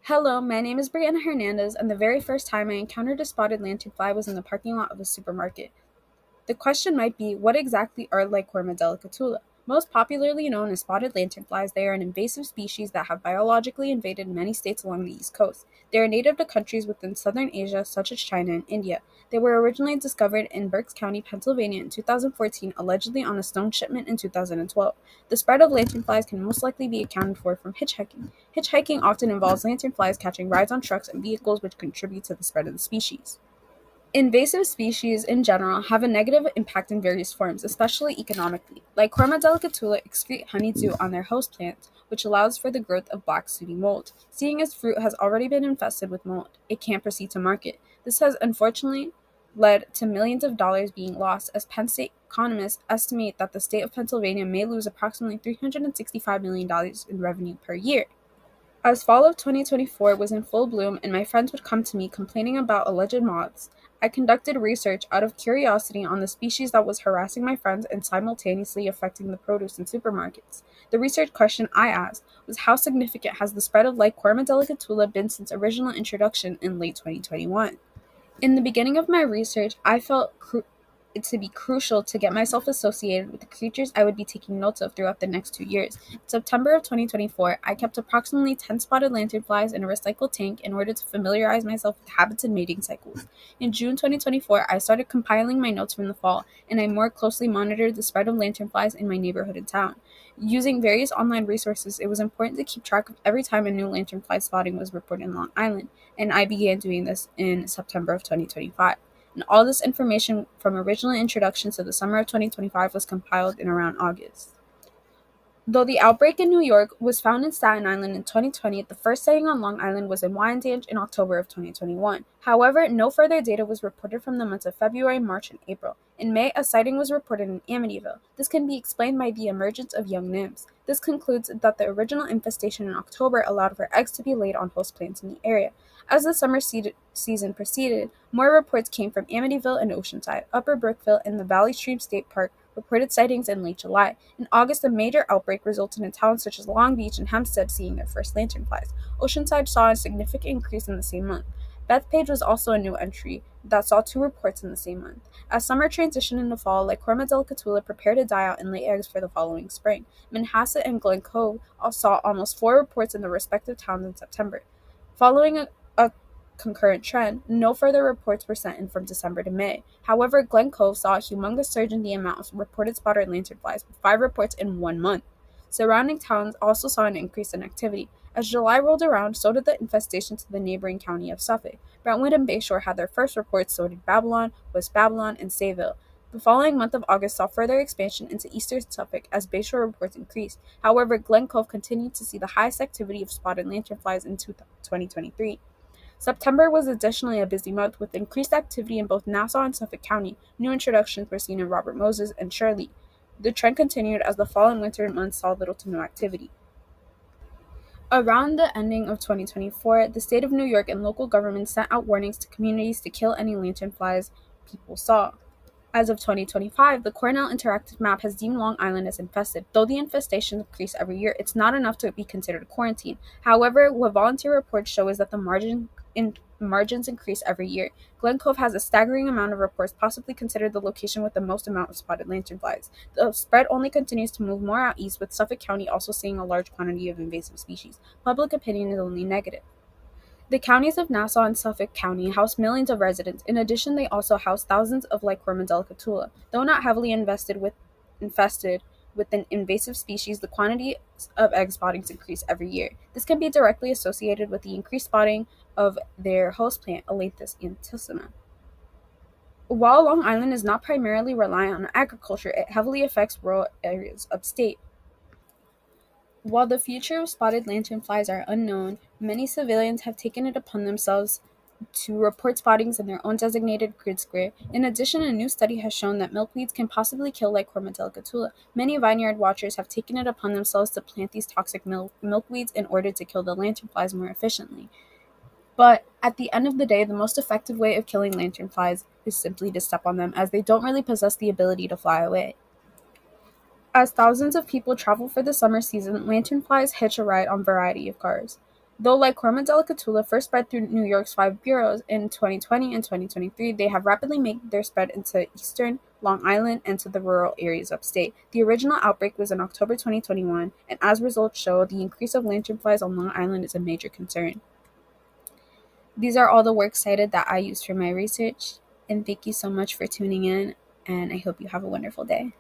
Hello, my name is Brianna Hernandez, and the very first time I encountered a spotted lanternfly was in the parking lot of a supermarket. The question might be, what exactly are Lycorma delicatula? Most popularly known as spotted lanternflies, they are an invasive species that have biologically invaded many states along the East Coast. They are native to countries within southern Asia, such as China and India. They were originally discovered in Berks County, Pennsylvania in 2014, allegedly on a stone shipment in 2012. The spread of lanternflies can most likely be accounted for from hitchhiking. Hitchhiking often involves lanternflies catching rides on trucks and vehicles, which contribute to the spread of the species. Invasive species in general have a negative impact in various forms, especially economically. Like Lycorma delicatula excrete honeydew on their host plants, which allows for the growth of black sooty mold. Seeing as fruit has already been infested with mold, it can't proceed to market. This has unfortunately led to millions of dollars being lost, as Penn State economists estimate that the state of Pennsylvania may lose approximately $365 million in revenue per year. As fall of 2024 was in full bloom and my friends would come to me complaining about alleged moths, I conducted research out of curiosity on the species that was harassing my friends and simultaneously affecting the produce in supermarkets. The research question I asked was, how significant has the spread of Lycorma delicatula been since original introduction in late 2021? In the beginning of my research, I felt it to be crucial to get myself associated with the creatures I would be taking notes of throughout the next 2 years. In September of 2024, I kept approximately 10 spotted lanternflies in a recycled tank in order to familiarize myself with habits and mating cycles. In June 2024, I started compiling my notes from the fall, and I more closely monitored the spread of lanternflies in my neighborhood and town. Using various online resources, it was important to keep track of every time a new lanternfly spotting was reported in Long Island, and I began doing this in September of 2025. And all this information from original introduction to the summer of 2025 was compiled in around August. Though the outbreak in New York was found in Staten Island in 2020, the first sighting on Long Island was in Wyandanch in October of 2021. However, no further data was reported from the months of February, March, and April. In May, a sighting was reported in Amityville. This can be explained by the emergence of young nymphs. This concludes that the original infestation in October allowed for eggs to be laid on host plants in the area. As the summer season proceeded, more reports came from Amityville and Oceanside. Upper Brookville and the Valley Stream State Park reported sightings in late July. In August, a major outbreak resulted in towns such as Long Beach and Hempstead seeing their first lanternflies. Oceanside saw a significant increase in the same month. Bethpage was also a new entry that saw 2 reports in the same month. As summer transitioned into fall, Lycorma delicatula prepared to die out and lay eggs for the following spring. Manhasset and Glen Cove all saw almost 4 reports in their respective towns in September. Following a concurrent trend, no further reports were sent in from December to May. However, Glen Cove saw a humongous surge in the amount of reported spotted lanternflies, with 5 reports in 1 month. Surrounding towns also saw an increase in activity. As July rolled around, so did the infestation to the neighboring county of Suffolk. Brentwood and Bayshore had their first reports, so did Babylon, West Babylon, and Sayville. The following month of August saw further expansion into eastern Suffolk as Bayshore reports increased. However, Glen Cove continued to see the highest activity of spotted lanternflies in 2023. September was additionally a busy month, with increased activity in both Nassau and Suffolk County. New introductions were seen in Robert Moses and Shirley. The trend continued as the fall and winter months saw little to no activity. Around the ending of 2024, the state of New York and local governments sent out warnings to communities to kill any lanternflies people saw. As of 2025, the Cornell Interactive Map has deemed Long Island as infested. Though the infestations increase every year, it's not enough to be considered quarantine. However, what volunteer reports show is that the margins increase every year. Glen Cove has a staggering amount of reports, possibly considered the location with the most amount of spotted lanternflies. The spread only continues to move more out east, with Suffolk County also seeing a large quantity of invasive species. Public opinion is only negative. The counties of Nassau and Suffolk County house millions of residents. In addition, they also house thousands of Lycorma delicatula. Though not heavily infested with an invasive species, the quantity of egg spottings increase every year. This can be directly associated with the increased spotting of their host plant, Alanthus antissima. While Long Island is not primarily reliant on agriculture, it heavily affects rural areas upstate. While the future of spotted lanternflies are unknown, many civilians have taken it upon themselves to report spottings in their own designated grid square. In addition, a new study has shown that milkweeds can possibly kill Lycorma delicatula. Many vineyard watchers have taken it upon themselves to plant these toxic milkweeds in order to kill the lanternflies more efficiently. But at the end of the day, the most effective way of killing lanternflies is simply to step on them, as they don't really possess the ability to fly away. As thousands of people travel for the summer season, lanternflies hitch a ride on a variety of cars. Though Lycorma delicatula first spread through New York's 5 boroughs in 2020 and 2023, they have rapidly made their spread into eastern Long Island and to the rural areas upstate. The original outbreak was in October 2021, and as results show, the increase of lanternflies on Long Island is a major concern. These are all the works cited that I used for my research, and thank you so much for tuning in, and I hope you have a wonderful day.